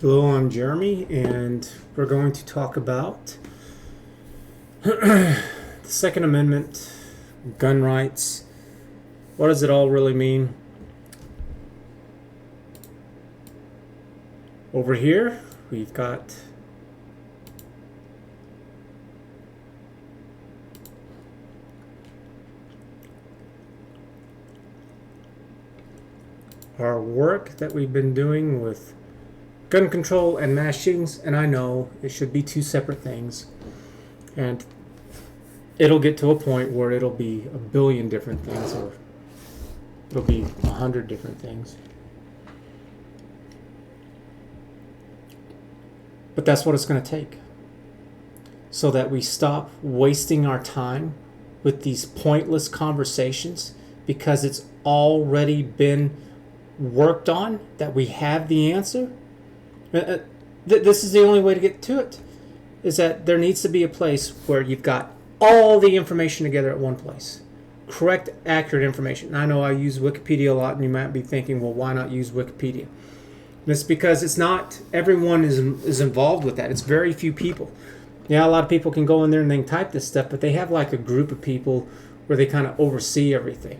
Hello, I'm Jeremy, and we're going to talk about the Second Amendment, gun rights. What does it all really mean? Over here, we've got our work that we've been doing with gun control and mass shootings, and I know it should be two separate things, and it'll get to a point where it'll be a billion different things, or it'll be 100 different things. But that's what it's going to take, so that we stop wasting our time with these pointless conversations, because it's already been worked on, that we have the answer. This is the only way to get to it, is that there needs to be a place where you've got all the information together at one place. Correct, accurate information. And I know I use Wikipedia a lot, and you might be thinking, well, why not use Wikipedia? And it's because it's not everyone is involved with that. It's very few people. Yeah, a lot of people can go in there and they can type this stuff, but they have like a group of people where they kind of oversee everything.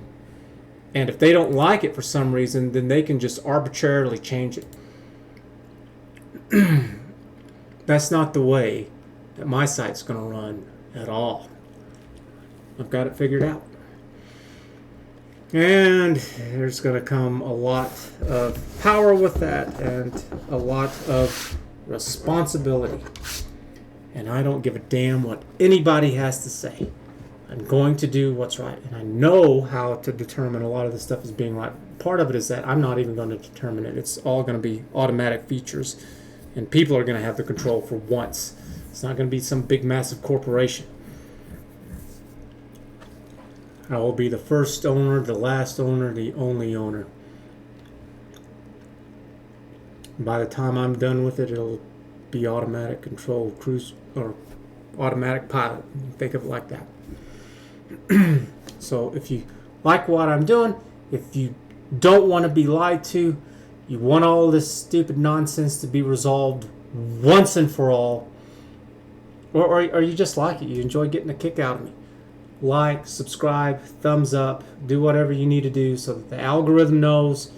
And if they don't like it for some reason, then they can just arbitrarily change it. That's not the way that my site's going to run at all. I've got it figured out. And there's going to come a lot of power with that, and a lot of responsibility. And I don't give a damn what anybody has to say. I'm going to do what's right. And I know how to determine a lot of this stuff as being right. Part of it is that I'm not even going to determine it. It's all going to be automatic features. And people are going to have the control for once. It's not going to be some big, massive corporation. I will be the first owner, the last owner, the only owner. By the time I'm done with it, it'll be automatic control, cruise, or automatic pilot. Think of it like that. So if you like what I'm doing, if you don't want to be lied to, you want all this stupid nonsense to be resolved once and for all, or you just like it, you enjoy getting a kick out of me, like, subscribe, thumbs up, do whatever you need to do so that the algorithm knows.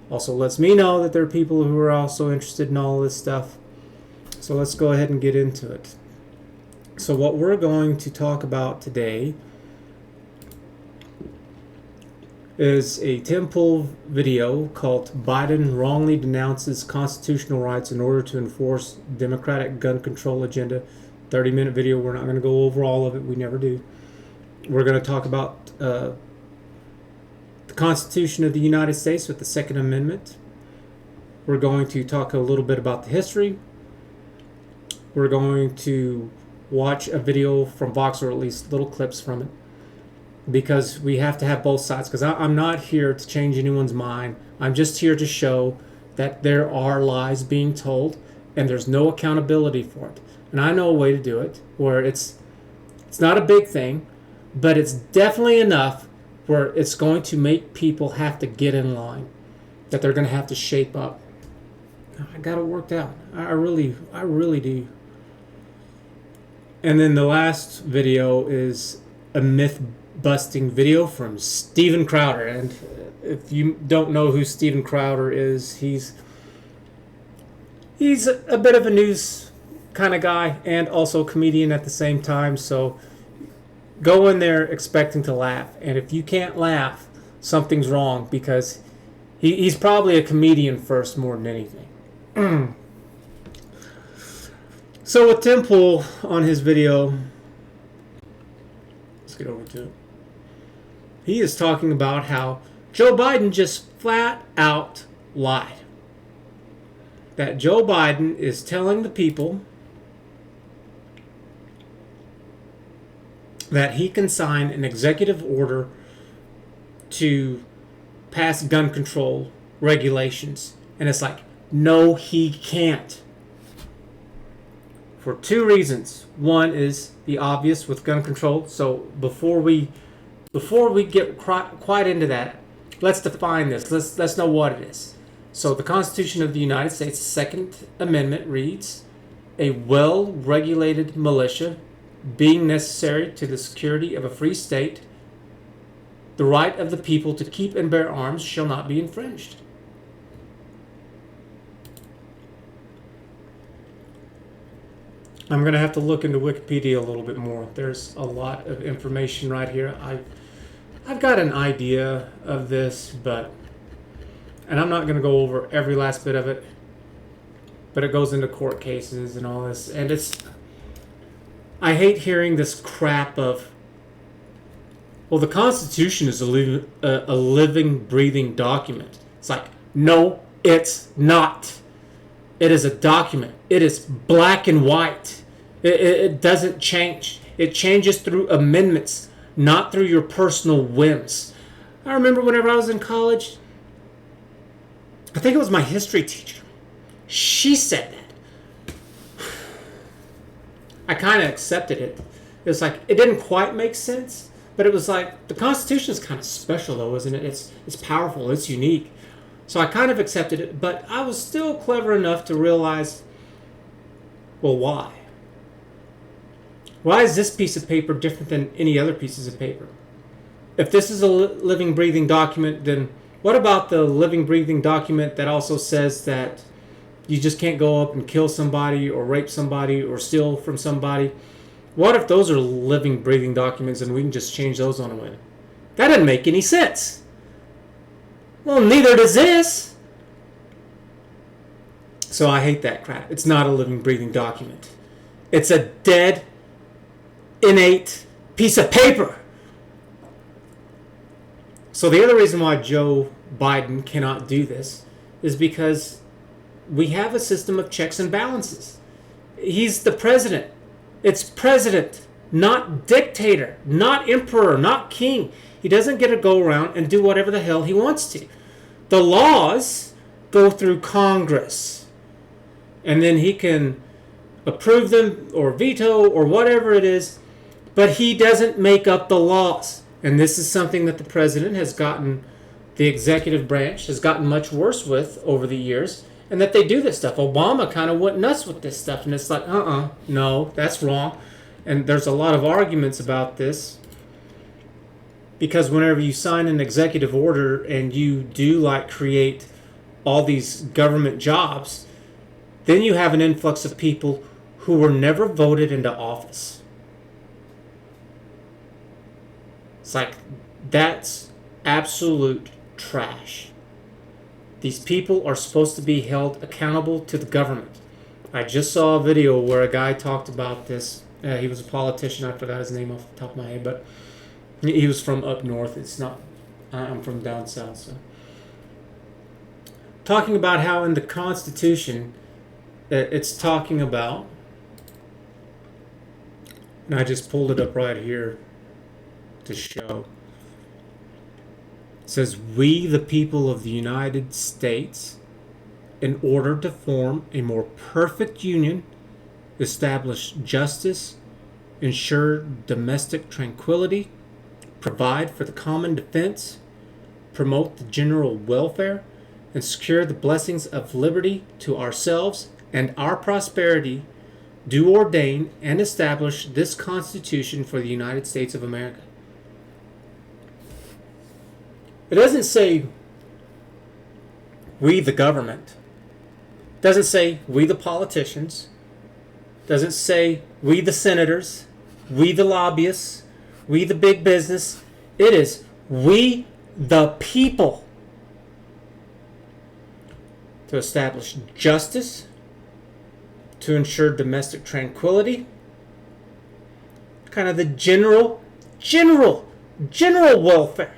Also lets me know that there are people who are also interested in all this stuff. So let's go ahead and get into it. So what we're going to talk about today is a Tim Pool video called Biden Wrongly Denounces Constitutional Rights in Order to Enforce Democratic Gun Control Agenda. 30-minute video. We're not going to go over all of it. We never do. We're going to talk about the Constitution of the United States with the Second Amendment. We're going to talk a little bit about the history. We're going to watch a video from Vox, or at least little clips from it, because we have to have both sides, because I'm not here to change anyone's mind. I'm just here to show that there are lies being told and there's no accountability for it. And I know a way to do it where it's not a big thing, but it's definitely enough where it's going to make people have to get in line, that they're going to have to shape up. I got it worked out. I really do. And then the last video is a myth busting video from Steven Crowder. And if you don't know who Steven Crowder is, he's a bit of a news kind of guy and also comedian at the same time. So go in there expecting to laugh, and if you can't laugh, something's wrong, because he's probably a comedian first more than anything. So with Tim Pool on his video, let's get over to it. He is talking about how Joe Biden just flat out lied. That Joe Biden is telling the people that he can sign an executive order to pass gun control regulations. And it's like, no, he can't. For two reasons. One is the obvious with gun control. So before we get quite into that, let's define this. Let's know what it is. So the Constitution of the United States, Second Amendment reads, a well-regulated militia being necessary to the security of a free state, the right of the people to keep and bear arms shall not be infringed. I'm going to have to look into Wikipedia a little bit more. There's a lot of information right here. I've got an idea of this, and I'm not going to go over every last bit of it, but it goes into court cases and all this, and I hate hearing this crap of, well, the Constitution is a living, breathing document. It's like, no, it's not. It is a document. It is black and white. It doesn't change. It changes through amendments, not through your personal whims. I remember whenever I was in college, I think it was my history teacher. She said that. I kind of accepted it. It was like, it didn't quite make sense, but it was like, the Constitution is kind of special though, isn't it? It's powerful, it's unique. So I kind of accepted it, but I was still clever enough to realize, well, why? Why is this piece of paper different than any other pieces of paper? If this is a living, breathing document, then what about the living, breathing document that also says that you just can't go up and kill somebody or rape somebody or steal from somebody? What if those are living, breathing documents and we can just change those on a whim? That doesn't make any sense. Well, neither does this. So I hate that crap. It's not a living, breathing document. It's a dead, innate piece of paper. So the other reason why Joe Biden cannot do this is because we have a system of checks and balances. He's the president. It's president, not dictator, not emperor, not king. He doesn't get to go around and do whatever the hell he wants to. The laws go through Congress, and then he can approve them or veto or whatever it is, but he doesn't make up the laws. And this is something that the president has gotten, the executive branch has gotten much worse with over the years, and that they do this stuff. Obama kind of went nuts with this stuff, and it's like, no, that's wrong. And there's a lot of arguments about this, because whenever you sign an executive order and you do like create all these government jobs, then you have an influx of people who were never voted into office. It's like, that's absolute trash. These people are supposed to be held accountable to the government. I just saw a video where a guy talked about this. He was a politician. I forgot his name off the top of my head, but he was from up north. It's not. I'm from down south. So, talking about how in the Constitution, it's talking about, and I just pulled it up right here to show. It says, we, the people of the United States, in order to form a more perfect union, establish justice, ensure domestic tranquility, provide for the common defense, promote the general welfare, and secure the blessings of liberty to ourselves and our prosperity, do ordain and establish this Constitution for the United States of America. It doesn't say we the government. It doesn't say we the politicians. It doesn't say we the senators, we the lobbyists, we the big business. It is we the people, to establish justice, to ensure domestic tranquility, kind of the general welfare.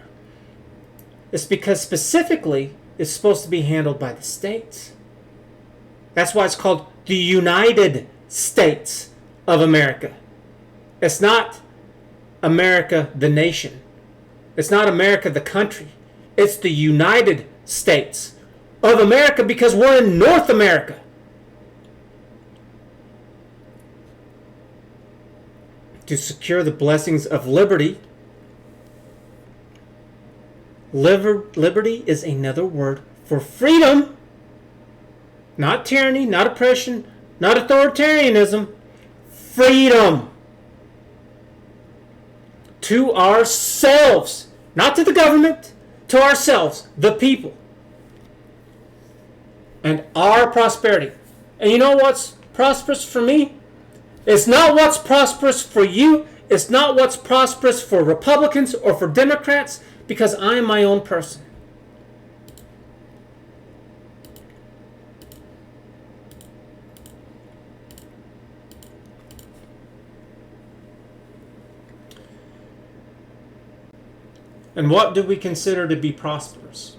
It's because specifically it's supposed to be handled by the states. That's why it's called the United States of America. It's not America the nation. It's not America the country. It's the United States of America, because we're in North America. To secure the blessings of liberty. Liberty is another word for freedom. Not tyranny, not oppression, not authoritarianism. Freedom. To ourselves. Not to the government. To ourselves. The people. And our prosperity. And you know what's prosperous for me? It's not what's prosperous for you. It's not what's prosperous for Republicans or for Democrats, because I am my own person. And what do we consider to be prosperous?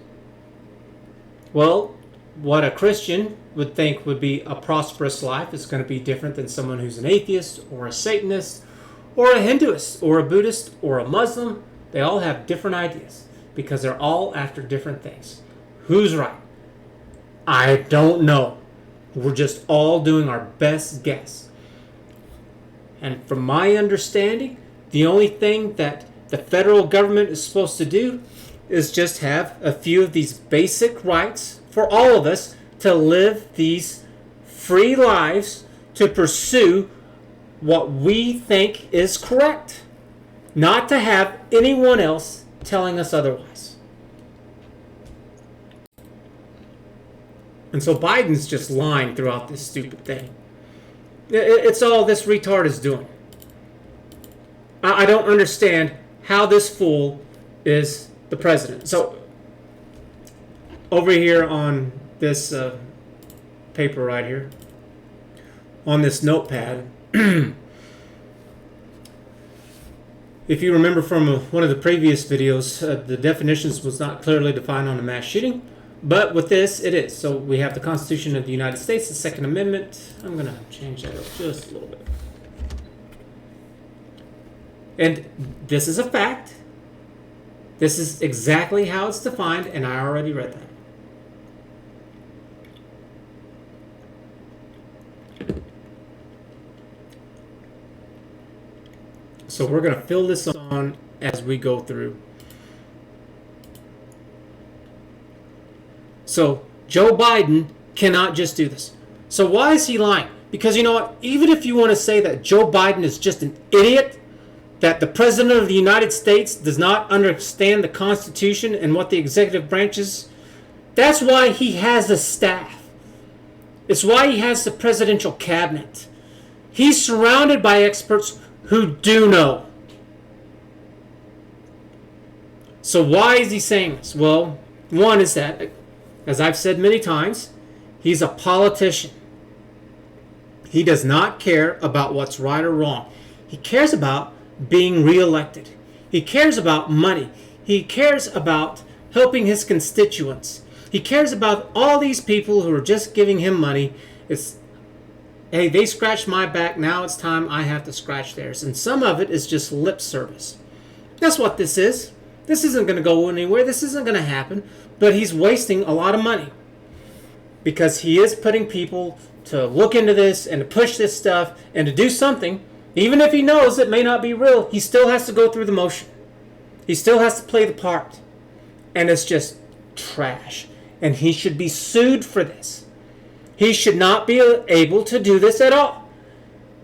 Well, what a Christian would think would be a prosperous life is going to be different than someone who's an atheist or a Satanist or a Hinduist or a Buddhist or a Muslim. They all have different ideas because they're all after different things. Who's right? I don't know. We're just all doing our best guess. And from my understanding, the only thing that the federal government is supposed to do is just have a few of these basic rights for all of us to live these free lives, to pursue what we think is correct, not to have anyone else telling us otherwise. And so Biden's just lying throughout this stupid thing. It's all this retard is doing. I don't understand how this fool is the president. So over here on this paper right here, on this notepad, if you remember from one of the previous videos, the definitions was not clearly defined on a mass shooting, but with this it is. So we have the Constitution of the United States, the Second Amendment. I'm going to change that up just a little bit. And this is a fact. This is exactly how it's defined, and I already read that. So we're going to fill this on as we go through. So Joe Biden cannot just do this. So why is he lying? Because you know what? Even if you want to say that Joe Biden is just an idiot, that the President of the United States does not understand the Constitution and what the executive branch is, that's why he has a staff. It's why he has the presidential cabinet. He's surrounded by experts who do know. So why is he saying this? Well, one is that, as I've said many times, he's a politician. He does not care about what's right or wrong. He cares about being reelected. He cares about money. He cares about helping his constituents. He cares about all these people who are just giving him money. It's, hey, they scratched my back, now it's time I have to scratch theirs. And some of it is just lip service. That's what this is. This isn't going to go anywhere. This isn't going to happen. But he's wasting a lot of money because he is putting people to look into this and to push this stuff and to do something. Even if he knows it may not be real, he still has to go through the motion. He still has to play the part. And it's just trash. And he should be sued for this. He should not be able to do this at all.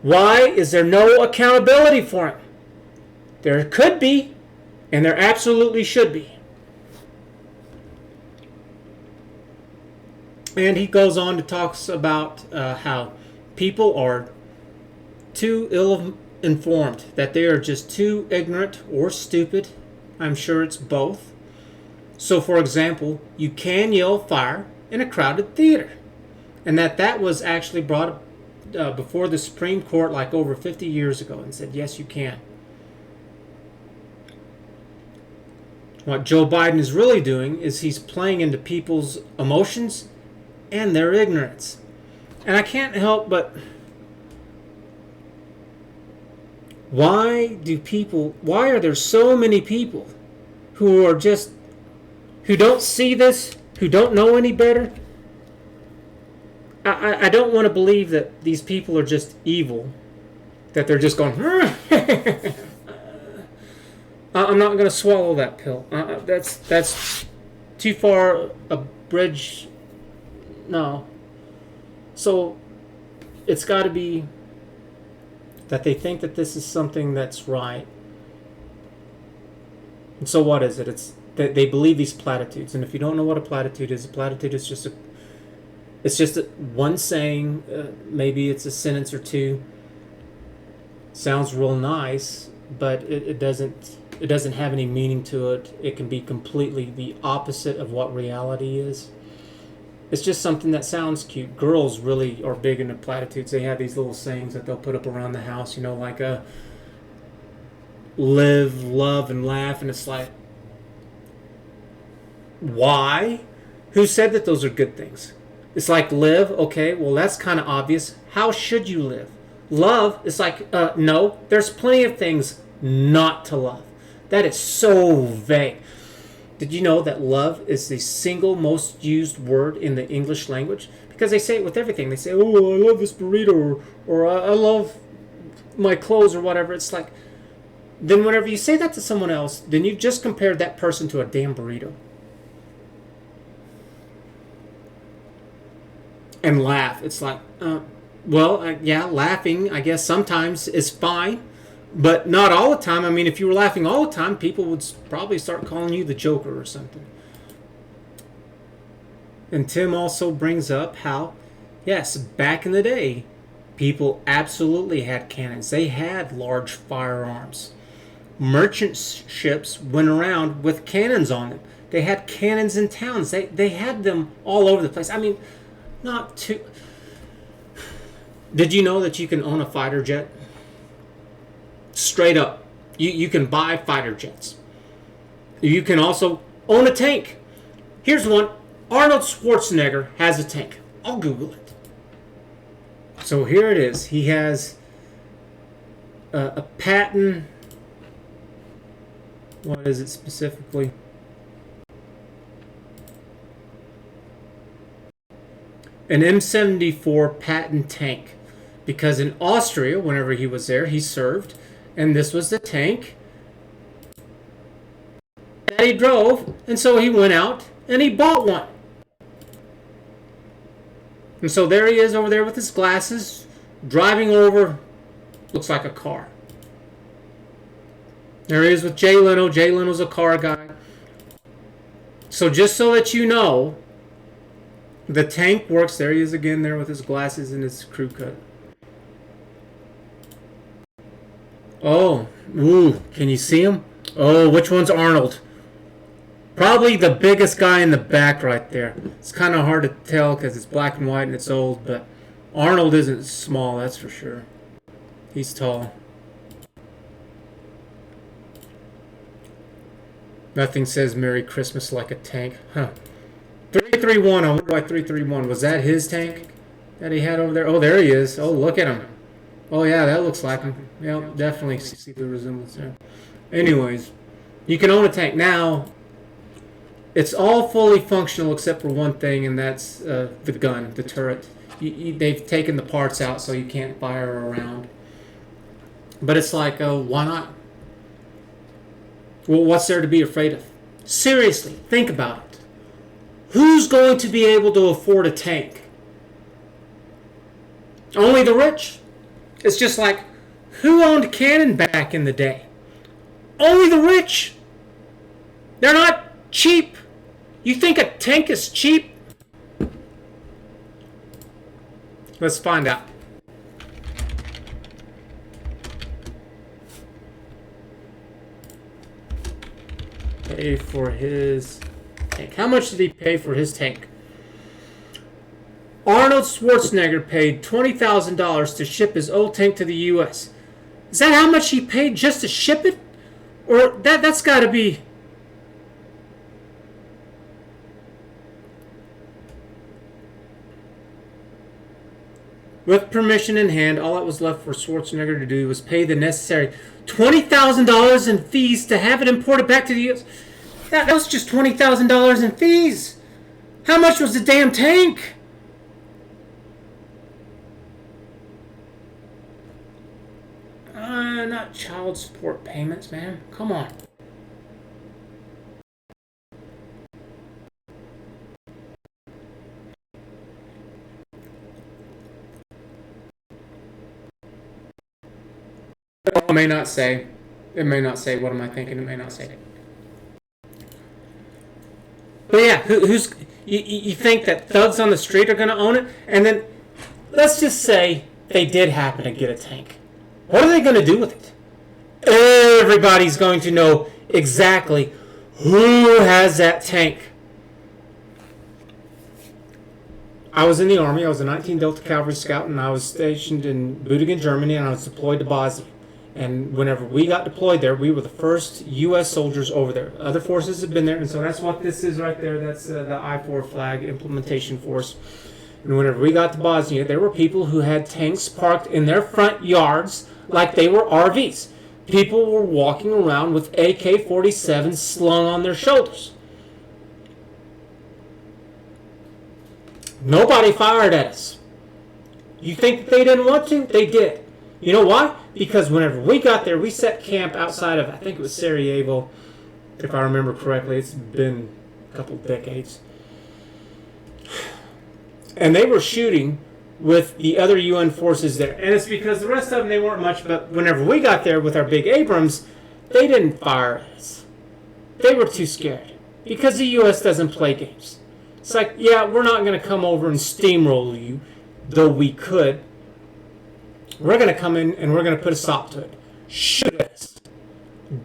Why is there no accountability for him? There could be, and there absolutely should be. And he goes on to talk about how people are too ill-informed, that they are just too ignorant or stupid. I'm sure it's both. So, for example, you can yell fire in a crowded theater. And that was actually brought up before the Supreme Court like over 50 years ago and said, yes, you can. What Joe Biden is really doing is he's playing into people's emotions and their ignorance. And I can't help but... Why are there so many people who don't see this, who don't know any better? I don't want to believe that these people are just evil, that they're just going, I'm not going to swallow that pill. That's too far a bridge. No. So it's got to be that they think that this is something that's right. And so what is it? It's that they believe these platitudes. And if you don't know what a platitude is just a it's just one saying. Maybe it's a sentence or two. Sounds real nice, but it doesn't have any meaning to it. It can be completely the opposite of what reality is. It's just something that sounds cute. Girls really are big into platitudes. They have these little sayings that they'll put up around the house, like live, love, and laugh. And it's like, why? Who said that those are good things? It's like live, okay, well, that's kind of obvious. How should you live? Love, it's like, no, there's plenty of things not to love. That is so vague. Did you know that love is the single most used word in the English language? Because they say it with everything. They say, oh, I love this burrito, or I love my clothes, or whatever. It's like, then whenever you say that to someone else, then you've just compared that person to a damn burrito. And laugh. It's like, yeah, laughing, I guess, sometimes is fine, but not all the time. I mean, if you were laughing all the time, people would probably start calling you the Joker or something. And Tim also brings up how, yes, back in the day, people absolutely had cannons. They had large firearms. Merchant ships went around with cannons on them. They had cannons in towns. They had them all over the place. I mean, not too... Did you know that you can own a fighter jet? Straight up. You can buy fighter jets. You can also own a tank. Here's one. Arnold Schwarzenegger has a tank. I'll Google it. So here it is. He has a Patton. What is it specifically? An M74 Patton tank. Because in Austria, whenever he was there, he served. And this was the tank that he drove. And so he went out and he bought one. And so there he is over there with his glasses, driving over, looks like a car. There he is with Jay Leno. Jay Leno's a car guy. So just so that you know, the tank works. There he is again there with his glasses and his crew cut. Oh, ooh, can you see him? Oh, which one's Arnold? Probably the biggest guy in the back right there. It's kind of hard to tell because it's black and white and it's old, but Arnold isn't small, that's for sure. He's tall. Nothing says Merry Christmas like a tank. Huh. 331, I wonder why 331. Was that his tank that he had over there? Oh, there he is. Oh, look at him. Oh, yeah, that looks like him. Yeah, definitely see the resemblance there. Anyways, you can own a tank. Now, it's all fully functional except for one thing, and that's the gun, the turret. They've taken the parts out so you can't fire around. But it's like, why not? Well, what's there to be afraid of? Seriously, think about it. Who's going to be able to afford a tank? Only the rich. It's just like, who owned cannon back in the day? Only the rich. They're not cheap. You think a tank is cheap? Let's find out. Pay for his tank. How much did he pay for his tank? Arnold Schwarzenegger paid $20,000 to ship his old tank to the U.S. Is that how much he paid just to ship it? Or that's got to be... With permission in hand, all that was left for Schwarzenegger to do was pay the necessary $20,000 in fees to have it imported back to the U.S. That was just $20,000 in fees. How much was the damn tank? Not child support payments, man. Come on. It may not say. It may not say. What am I thinking? It may not say. But yeah, who's you think that thugs on the street are going to own it? And then let's just say they did happen to get a tank. What are they going to do with it? Everybody's going to know exactly who has that tank. I was in the Army. I was a 19 Delta Cavalry Scout, and I was stationed in Büdingen, Germany, and I was deployed to Bosnia. And whenever we got deployed there, we were the first U.S. soldiers over there. Other forces have been there, and so that's what this is right there. That's the I-4 flag implementation force. And whenever we got to Bosnia, there were people who had tanks parked in their front yards like they were RVs. People were walking around with AK-47s slung on their shoulders. Nobody fired at us. You think that they didn't want to? They did. You know why? Because whenever we got there, we set camp outside of, I think it was Sarajevo, if I remember correctly. It's been a couple of decades. And they were shooting with the other UN forces there. And it's because the rest of them, they weren't much, but whenever we got there with our big Abrams, they didn't fire at us. They were too scared. Because the U.S. doesn't play games. It's like, yeah, we're not going to come over and steamroll you, though we could. We're going to come in and we're going to put a stop to it. Shoot at us.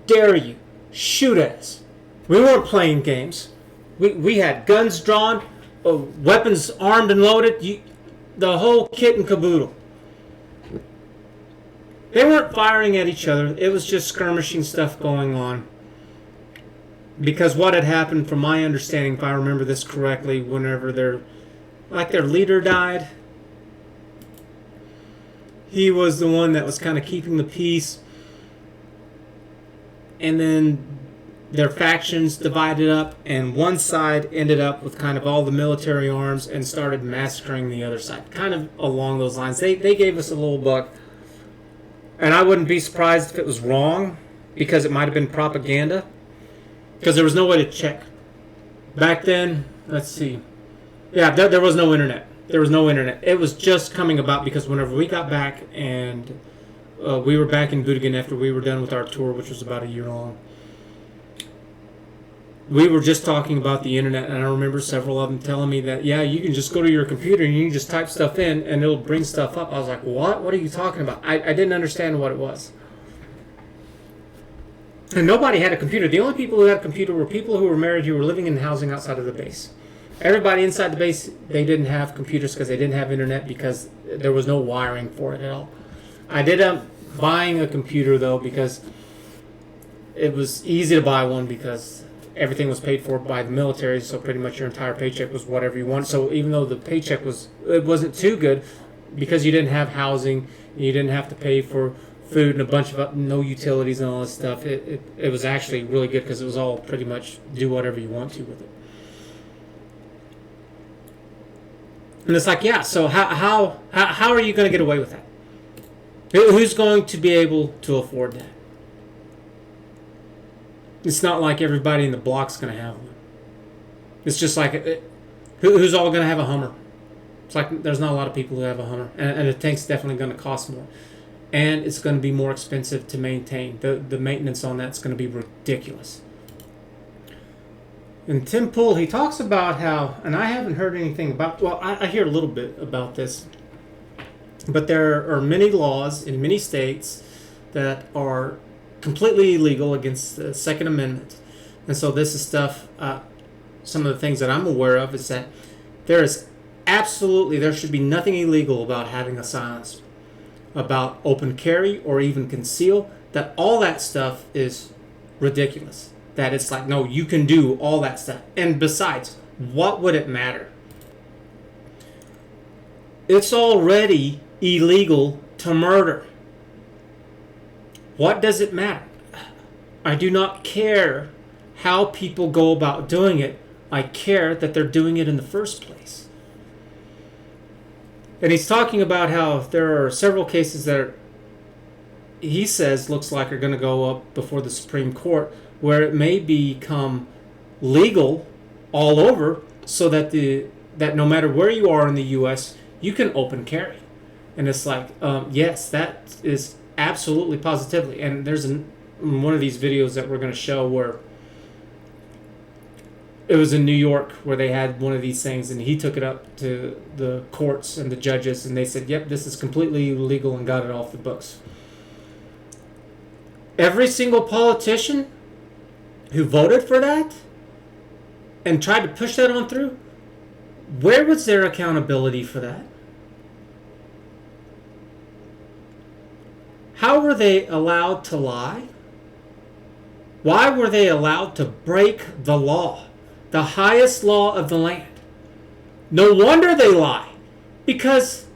Dare you. Shoot at us. We weren't playing games. We had guns drawn, weapons armed and loaded, the whole kit and caboodle. They weren't firing at each other. It was just skirmishing stuff going on. Because what had happened, from my understanding, if I remember this correctly, whenever their leader died, he was the one that was kind of keeping the peace. And then their factions divided up, and one side ended up with kind of all the military arms and started massacring the other side. Kind of along those lines. They gave us a little buck. And I wouldn't be surprised if it was wrong, because it might have been propaganda. Because there was no way to check. Back then, let's see. Yeah, there was no internet. There was no internet. It was just coming about because whenever we got back and we were back in Büdingen after we were done with our tour, which was about a year long, we were just talking about the internet, and I remember several of them telling me that, yeah, you can just go to your computer and you can just type stuff in and it'll bring stuff up. I was like, what? What are you talking about? I didn't understand what it was. And nobody had a computer. The only people who had a computer were people who were married who were living in housing outside of the base. Everybody inside the base, they didn't have computers because they didn't have internet because there was no wiring for it at all. I did end up buying a computer, though, because it was easy to buy one because everything was paid for by the military, so pretty much your entire paycheck was whatever you want. So even though the paycheck wasn't too good, because you didn't have housing, you didn't have to pay for food and a bunch of no utilities and all this stuff, it was actually really good because it was all pretty much do whatever you want to with it. And it's like, yeah, so how are you going to get away with that? Who's going to be able to afford that? It's not like everybody in the block's going to have one. It's just like, who's all going to have a Hummer? It's like there's not a lot of people who have a Hummer. And a tank's definitely going to cost more. And it's going to be more expensive to maintain. The maintenance on that's going to be ridiculous. And Tim Pool, he talks about how, and I haven't heard anything about, well, I hear a little bit about this, but there are many laws in many states that are completely illegal against the Second Amendment. And so this is stuff, some of the things that I'm aware of is that there should be nothing illegal about having a silencer, about open carry or even conceal, that all that stuff is ridiculous. That it's like, no, you can do all that stuff. And besides, what would it matter? It's already illegal to murder. What does it matter? I do not care how people go about doing it. I care that they're doing it in the first place. And he's talking about how there are several cases that he says looks like are going to go up before the Supreme Court, where it may become legal all over, so that that no matter where you are in the U.S., you can open carry. And it's like, yes, that is absolutely positively. And there's one of these videos that we're going to show where it was in New York where they had one of these things, and he took it up to the courts and the judges, and they said, yep, this is completely illegal, and got it off the books. Every single politician who voted for that and tried to push that on through, where was their accountability for that? How were they allowed to lie? Why were they allowed to break the law? The highest law of the land. No wonder they lie. Because,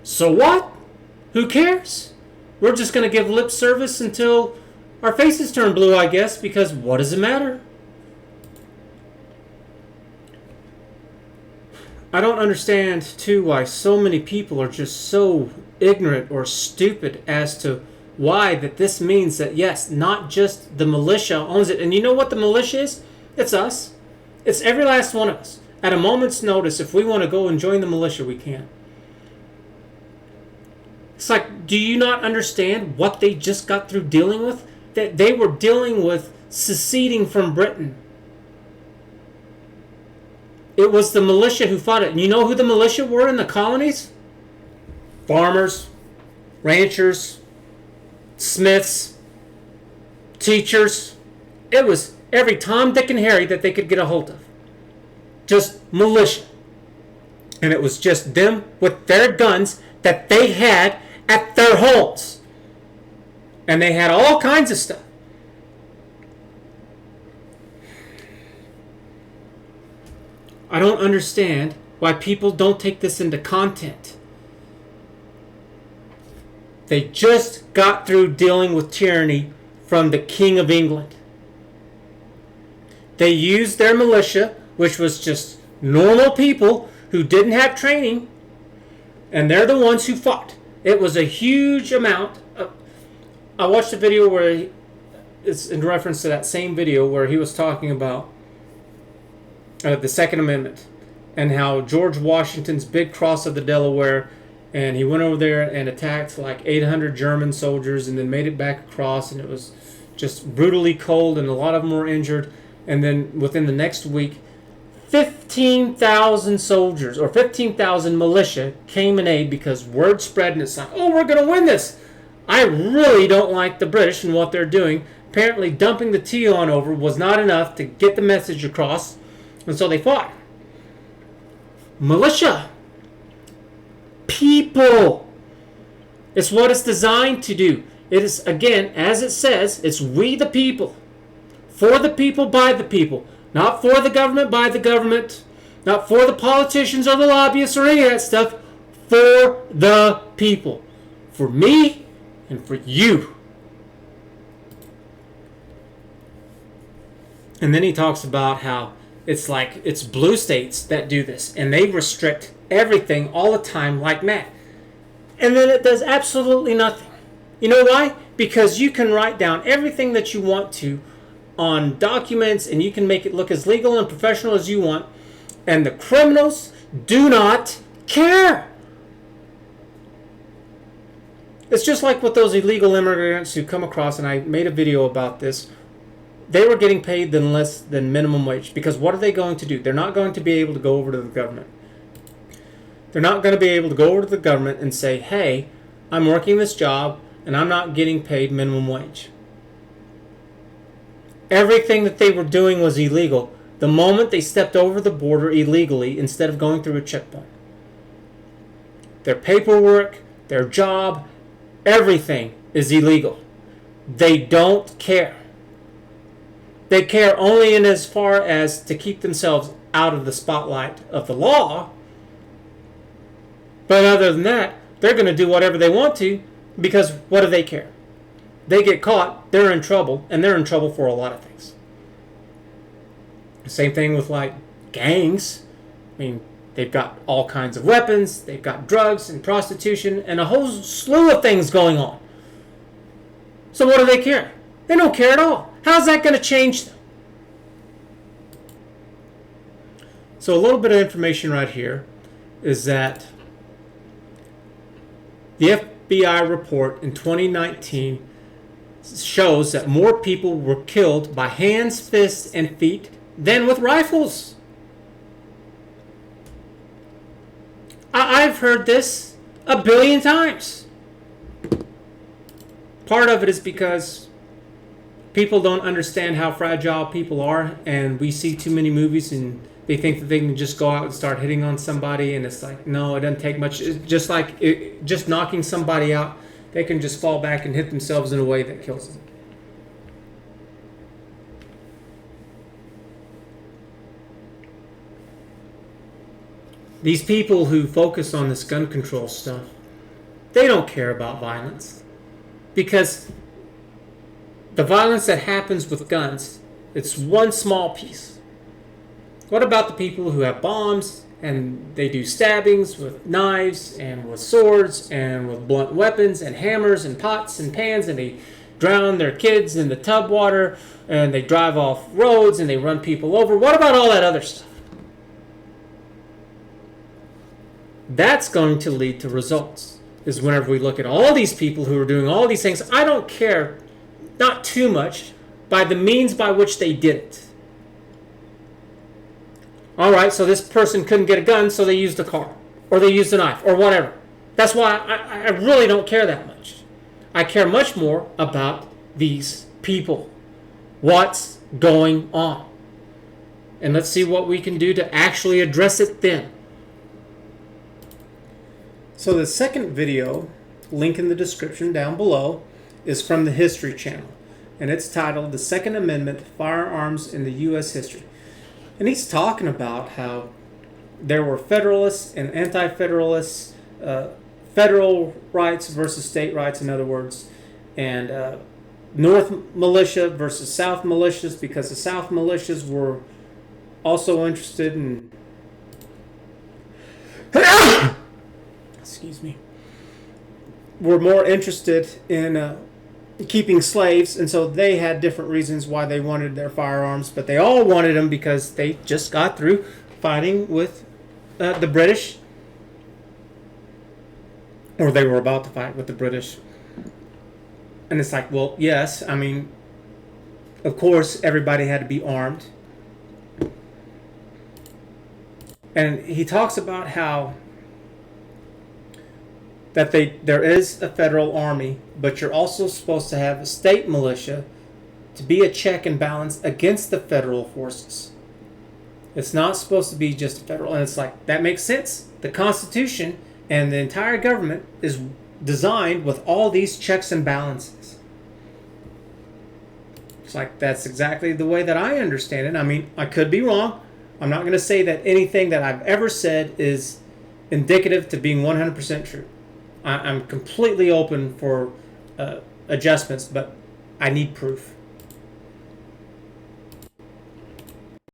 so what? Who cares? We're just going to give lip service until our faces turn blue, I guess, because what does it matter? I don't understand, too, why so many people are just so ignorant or stupid as to why that this means that, yes, not just the militia owns it. And you know what the militia is? It's us. It's every last one of us. At a moment's notice, if we want to go and join the militia, we can. It's like, do you not understand what they just got through dealing with? That they were dealing with seceding from Britain. It was the militia who fought it. And you know who the militia were in the colonies? Farmers, ranchers, smiths, teachers. It was every Tom, Dick, and Harry that they could get a hold of. Just militia. And it was just them with their guns that they had at their homes. And they had all kinds of stuff. I don't understand why people don't take this into content. They just got through dealing with tyranny from the King of England. They used their militia, which was just normal people who didn't have training, and they're the ones who fought. It was a huge amount. I watched a video where it's in reference to that same video where he was talking about the Second Amendment and how George Washington's big cross of the Delaware, and he went over there and attacked like 800 German soldiers and then made it back across, and it was just brutally cold, and a lot of them were injured. And then within the next week, 15,000 soldiers or 15,000 militia came in aid because word spread, and it's like, oh, we're going to win this. I really don't like the British and what they're doing. Apparently dumping the tea on over was not enough to get the message across, and so they fought. Militia. People. It's what it's designed to do. It is, again, as it says, it's we the people. For the people, by the people. Not for the government, by the government. Not for the politicians or the lobbyists or any of that stuff. For the people. For me and for you. And then he talks about how it's like it's blue states that do this. And they restrict everything all the time like mad. And then it does absolutely nothing. You know why? Because you can write down everything that you want to on documents, and you can make it look as legal and professional as you want, and the criminals do not care. It's just like with those illegal immigrants who come across, and I made a video about this. They were getting paid less than minimum wage, because what are they going to do? They're not going to be able to go over to the government. They're not going to be able to go over to the government and say, hey, I'm working this job and I'm not getting paid minimum wage. Everything that they were doing was illegal the moment they stepped over the border illegally instead of going through a checkpoint. Their paperwork, their job, everything is illegal. They don't care. They care only in as far as to keep themselves out of the spotlight of the law. But other than that, they're going to do whatever they want to, because what do they care? They get caught, they're in trouble, and they're in trouble for a lot of things. Same thing with like gangs. I mean, they've got all kinds of weapons, they've got drugs and prostitution, and a whole slew of things going on. So what do they care? They don't care at all. How's that going to change them? So a little bit of information right here is that FBI report in 2019 shows that more people were killed by hands, fists, and feet than with rifles. I've heard this a billion times. Part of it is because people don't understand how fragile people are, and we see too many movies and they think that they can just go out and start hitting on somebody, and it's like, no, it doesn't take much. It's just like just knocking somebody out, they can just fall back and hit themselves in a way that kills them. These people who focus on this gun control stuff, they don't care about violence, because the violence that happens with guns, it's one small piece. What about the people who have bombs and they do stabbings with knives and with swords and with blunt weapons and hammers and pots and pans, and they drown their kids in the tub water and they drive off roads and they run people over? What about all that other stuff? That's going to lead to results. Is whenever we look at all these people who are doing all these things, I don't care, not too much, by the means by which they did it. All right, so this person couldn't get a gun, so they used a car, or they used a knife, or whatever. That's why I really don't care that much. I care much more about these people. What's going on? And let's see what we can do to actually address it then. So the second video, link in the description down below, is from the History Channel. And it's titled, The Second Amendment, Firearms in the U.S. History. And he's talking about how there were Federalists and Anti-Federalists, federal rights versus state rights, in other words, and North militia versus South militias, because the South militias were also interested in excuse me, were more interested in keeping slaves, and so they had different reasons why they wanted their firearms, but they all wanted them because they just got through fighting with the British, or they were about to fight with the British. And it's like, well, yes, I mean, of course everybody had to be armed. And he talks about how that there is a federal army, but you're also supposed to have a state militia to be a check and balance against the federal forces. It's not supposed to be just federal. And it's like, that makes sense. The Constitution and the entire government is designed with all these checks and balances. It's like, that's exactly the way that I understand it. I mean, I could be wrong. I'm not going to say that anything that I've ever said is indicative to being 100% true. I'm completely open for adjustments, but I need proof.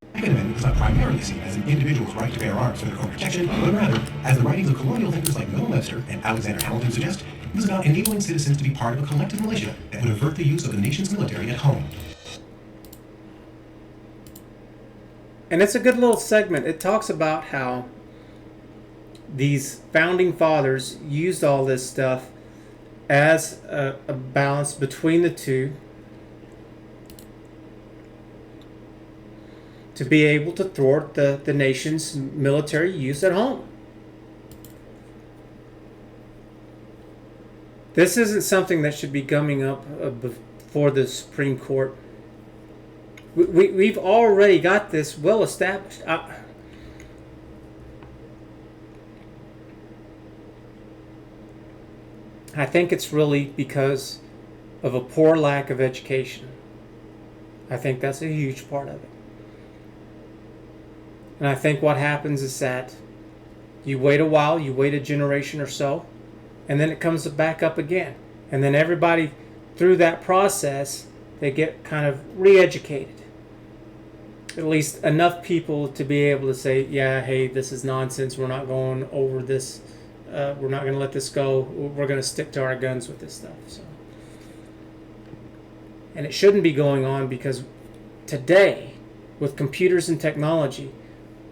The Second Amendment was not primarily seen as an individual's right to bear arms for their own protection, but rather, as the writings of colonial thinkers like Noah Webster and Alexander Hamilton suggest, it was about enabling citizens to be part of a collective militia that would avert the use of the nation's military at home. And it's a good little segment. It talks about how these founding fathers used all this stuff as a balance between the two to be able to thwart the nation's military use at home. This isn't something that should be gumming up before the Supreme Court. We've already got this well established. I think it's really because of a poor lack of education. I think that's a huge part of it. And I think what happens is that you wait a while, you wait a generation or so, and then it comes back up again. And then everybody, through that process, they get kind of re-educated. At least enough people to be able to say, yeah, hey, this is nonsense. We're not going over this. We're not going to let this go. We're going to stick to our guns with this stuff. So, and it shouldn't be going on, because today, with computers and technology,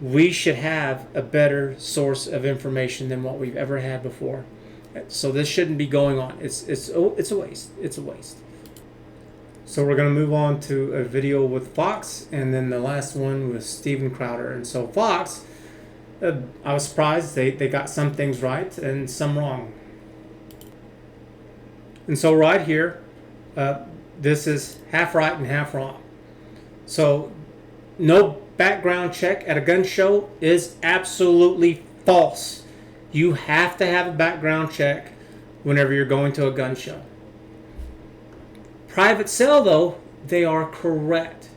we should have a better source of information than what we've ever had before. So this shouldn't be going on. It's a waste. It's a waste. So we're going to move on to a video with Fox, and then the last one with Steven Crowder. And so Fox, I was surprised they got some things right and some wrong. And so right here, this is half right and half wrong. So no background check at a gun show is absolutely false. You have to have a background check whenever you're going to a gun show. Private sale, though, they are correct.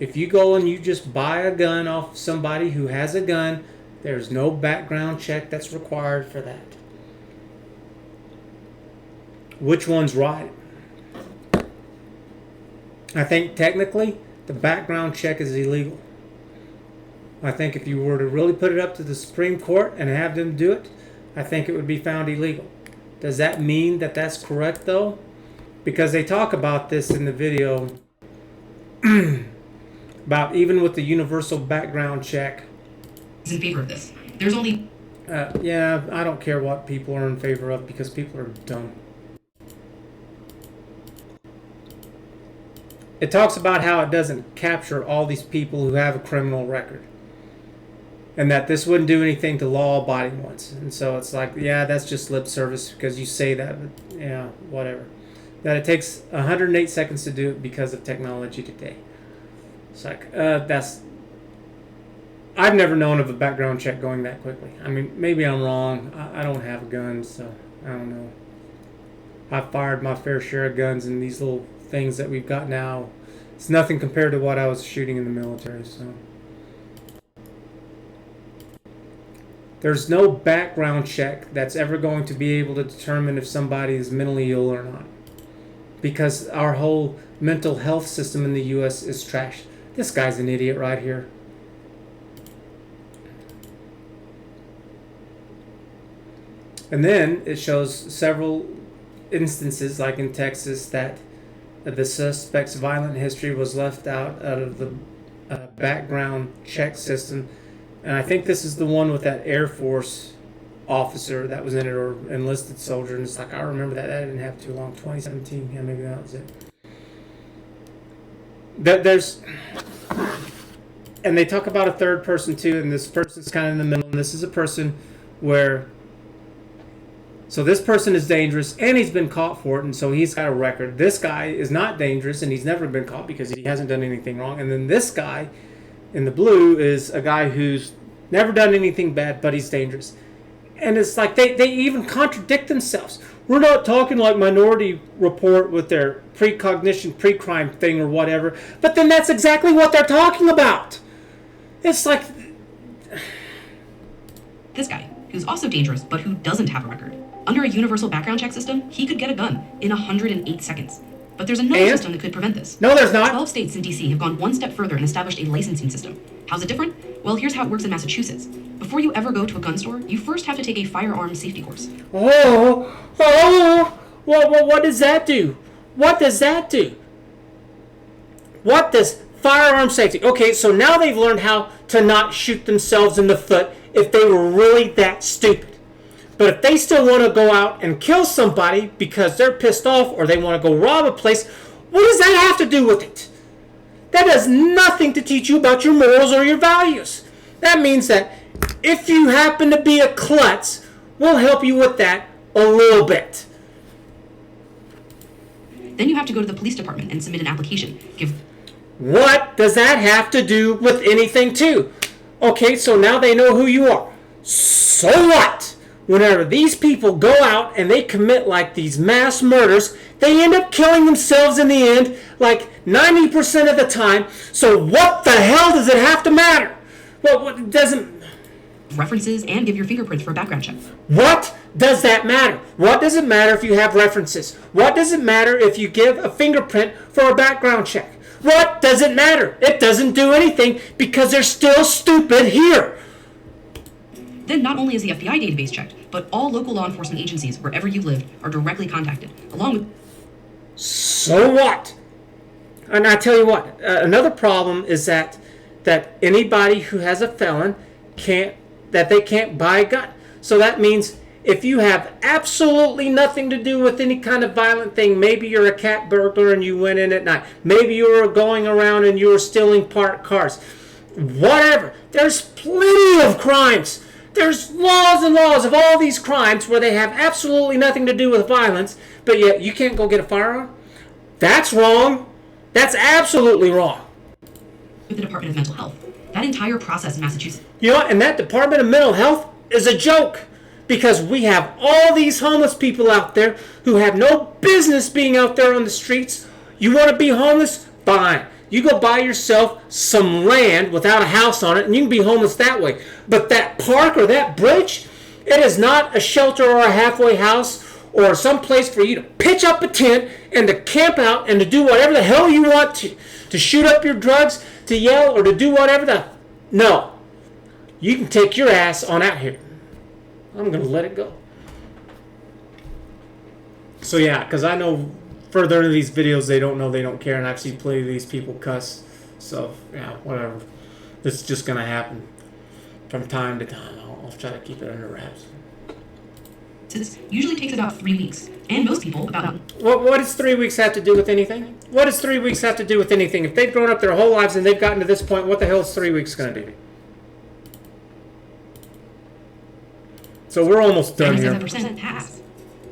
If you go and you just buy a gun off somebody who has a gun, there's no background check that's required for that. Which one's right? I think technically the background check is illegal. I think if you were to really put it up to the Supreme Court and have them do it, I think it would be found illegal. Does that mean that that's correct, though? Because they talk about this in the video about even with the universal background check. Is in favor of this. There's only... yeah, I don't care what people are in favor of because people are dumb. It talks about how it doesn't capture all these people who have a criminal record. And that this wouldn't do anything to law-abiding ones. And so it's like, yeah, that's just lip service because you say that, but yeah, whatever. That it takes 108 seconds to do it because of technology today. It's like, that's... I've never known of a background check going that quickly. I mean, maybe I'm wrong. I don't have a gun, so I don't know. I've fired my fair share of guns, and these little things that we've got now, it's nothing compared to what I was shooting in the military, so... There's no background check that's ever going to be able to determine if somebody is mentally ill or not. Because our whole mental health system in the U.S. is trashed. This guy's an idiot right here. And then it shows several instances, like in Texas, that the suspect's violent history was left out of the background check system. And I think this is the one with that Air Force officer that was in it, or enlisted soldier. And it's like, I remember that. That didn't have too long. 2017. Yeah, maybe that was it. There's... And they talk about a third person, too. And this person's kind of in the middle. And this is a person where... So this person is dangerous, and he's been caught for it. And so he's got a record. This guy is not dangerous, and he's never been caught because he hasn't done anything wrong. And then this guy... in the blue is a guy who's never done anything bad, but he's dangerous. And it's like they even contradict themselves. We're not talking like Minority Report with their precognition, pre-crime thing or whatever, but then that's exactly what they're talking about. It's like... This guy, who's also dangerous, but who doesn't have a record. Under a universal background check system, he could get a gun in 108 seconds. But there's another system that could prevent this. No, there's not. 12 states in D.C. have gone one step further and established a licensing system. How's it different? Well, here's how it works in Massachusetts. Before you ever go to a gun store, you first have to take a firearms safety course. What does that do? What does that do? What does firearm safety? Okay, so now they've learned how to not shoot themselves in the foot if they were really that stupid. But if they still want to go out and kill somebody because they're pissed off or they want to go rob a place, what does that have to do with it? That does nothing to teach you about your morals or your values. That means that if you happen to be a klutz, we'll help you with that a little bit. Then you have to go to the police department and submit an application. What does that have to do with anything too? Okay, so now they know who you are. So what? Whenever these people go out and they commit like these mass murders, they end up killing themselves in the end like 90% of the time. So what the hell does it have to matter? Well, it doesn't... References and give your fingerprints for a background check. What does that matter? What does it matter if you have references? What does it matter if you give a fingerprint for a background check? What does it matter? It doesn't do anything because they're still stupid here. Then not only is the FBI database checked, but all local law enforcement agencies, wherever you live, are directly contacted, along with... So what? And I tell you what, another problem is that anybody who has a felon can't buy a gun. So that means if you have absolutely nothing to do with any kind of violent thing, maybe you're a cat burglar and you went in at night, maybe you were going around and you were stealing parked cars, whatever. There's plenty of crimes. There's laws and laws of all these crimes where they have absolutely nothing to do with violence, but yet you can't go get a firearm? That's wrong. That's absolutely wrong. With the Department of Mental Health. That entire process in Massachusetts. You know what? And that Department of Mental Health is a joke. Because we have all these homeless people out there who have no business being out there on the streets. You want to be homeless? Fine. You go buy yourself some land without a house on it and you can be homeless that way. But that park or that bridge, it is not a shelter or a halfway house or some place for you to pitch up a tent and to camp out and to do whatever the hell you want to shoot up your drugs, to yell, or to do whatever the... No. You can take your ass on out here. I'm going to let it go. So yeah, because I know further into these videos they don't know, they don't care, and I've seen plenty of these people cuss. So yeah, whatever. This is just going to happen from time to time. I'll try to keep it under wraps. This usually takes about 3 weeks, and most people about... What does 3 weeks have to do with anything? What does 3 weeks have to do with anything? If they've grown up their whole lives and they've gotten to this point, what the hell is 3 weeks going to do? So we're almost done here. 97% pass.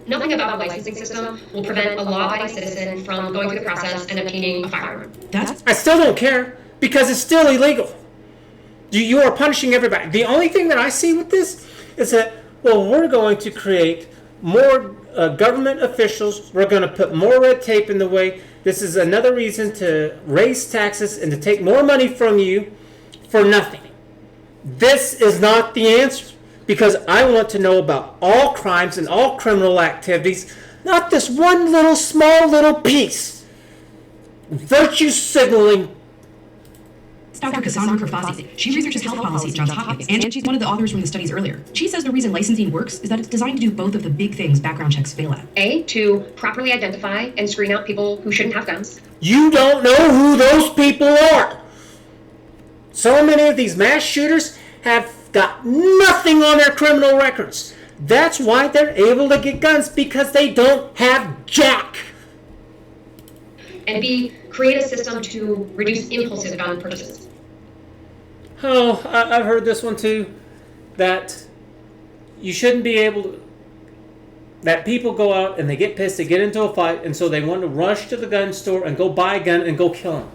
Knowing about the licensing system will prevent a law-abiding citizen from going through the process and obtaining a firearm. I still don't care because it's still illegal. You are punishing everybody. The only thing that I see with this is that, well, we're going to create more government officials. We're going to put more red tape in the way. This is another reason to raise taxes and to take more money from you for nothing. This is not the answer. Because I want to know about all crimes and all criminal activities, not this one little small little piece. Virtue signaling. It's Dr. Cassandra Kerfasi. She researches health policy at Johns Hopkins, and she's one of the authors from the studies earlier. She says the reason licensing works is that it's designed to do both of the big things background checks fail at. A, to properly identify and screen out people who shouldn't have guns. You don't know who those people are. So many of these mass shooters have got nothing on their criminal records. That's why they're able to get guns, because they don't have jack. And B, create a system to reduce impulsive gun purchases. Oh, I've heard this one too, that you shouldn't be able to, that people go out and they get pissed, they get into a fight, and so they want to rush to the gun store and go buy a gun and go kill them.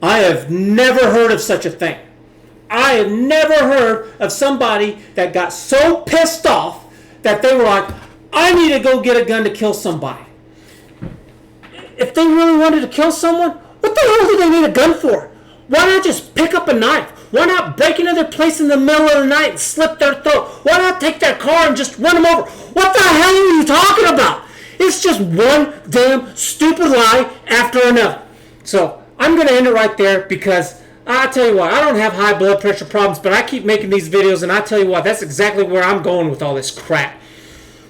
I have never heard of such a thing. I have never heard of somebody that got so pissed off that they were like, I need to go get a gun to kill somebody. If they really wanted to kill someone, what the hell do they need a gun for? Why not just pick up a knife? Why not break into their place in the middle of the night and slit their throat? Why not take their car and just run them over? What the hell are you talking about? It's just one damn stupid lie after another. So I'm going to end it right there because I tell you what, I don't have high blood pressure problems, but I keep making these videos, and I tell you what, that's exactly where I'm going with all this crap.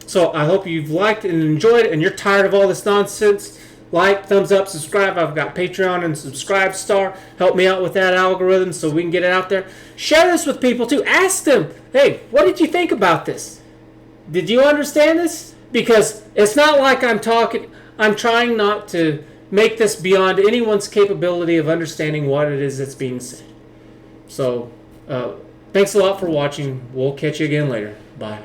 So I hope you've liked and enjoyed it, and you're tired of all this nonsense. Like, thumbs up, subscribe. I've got Patreon and Subscribe Star. Help me out with that algorithm so we can get it out there. Share this with people too. Ask them, hey, what did you think about this? Did you understand this? Because it's not like I'm trying not to make this beyond anyone's capability of understanding what it is that's being said. So, thanks a lot for watching. We'll catch you again later. Bye.